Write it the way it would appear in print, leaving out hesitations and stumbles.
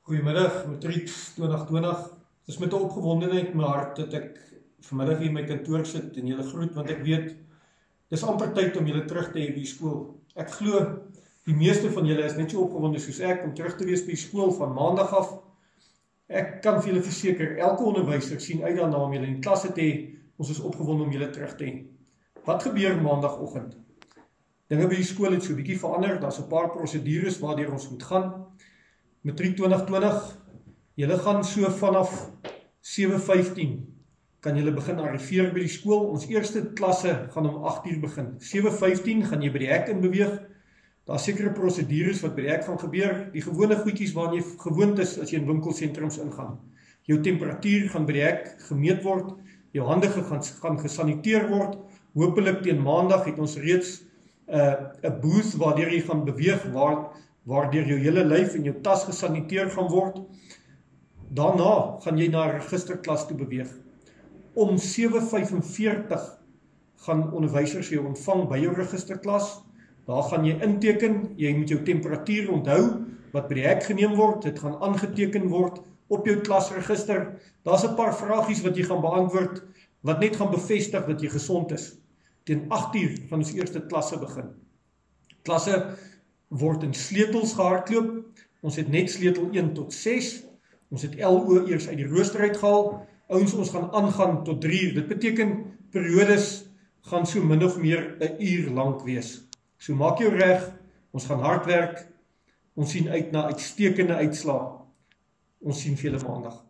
Goeiemiddag, Matriek 2020. Het is met 'n opgewondenheid in my hart dat ek vanmiddag hier in my kantoor sit en julle groet, want ek weet, dis amper tyd om julle terug te hê by die skool. Ek glo, die meeste van julle is net so opgewonde soos ek om terug te wees by die skool van maandag af. Ek kan vir julle verseker, elke onderwyser sien uit daarna om julle in klasse te hê. Ons is opgewonde om julle terug te hê. Wat gebeur maandagoggend? Dinge by die skool het so 'n bietjie verander, daar's 'n paar prosedures waardeur ons moet gaan. Matriek 2020, julle gaan so vanaf 7:15 kan julle begin arriveer by die skool. Ons eerste klasse gaan om 8:00 begin. 7:15 gaan jy by die hek in beweeg. Daar sekere prosedures wat by die hek gaan gebeur. Die gewone goedjies waarna jy gewoond is as jy in winkelsentrums ingaan. Jou temperatuur gaan by die hek gemeet word. Jou hande gaan gesaniteer word. Hoopelik teen maandag het ons reeds 'n booth waardeur jy gaan beweeg, waardeur jou hele lyf en jou tas gesaniteer gaan word. Daarna gaan jy na 'n registerklas toe beweeg. Om 7:45 gaan onderwysers jou ontvang by jou registerklas. Daar gaan jy inteken, jy moet jou temperatuur onthou, wat by die hek geneem word, dit gaan aangeteken word op jou klasregister. Daar's 'n paar vragies wat jy gaan beantwoord, wat net gaan bevestig dat jy gesond is. Teen 8:00 gaan ons eerste klasse begin. Klasse word in sleutels gehardloop. Ons het net sleutel 1 tot 6. Ons het LO eers uit die rooster uitgehaal. Ouens, ons gaan aangaan tot 3 uur. Dit beteken periodes gaan so min of meer 'n uur lank wees. So maak jou reg, ons gaan hard werk. Ons sien uit na uitstekende uitslae. Ons sien vir julle maandag.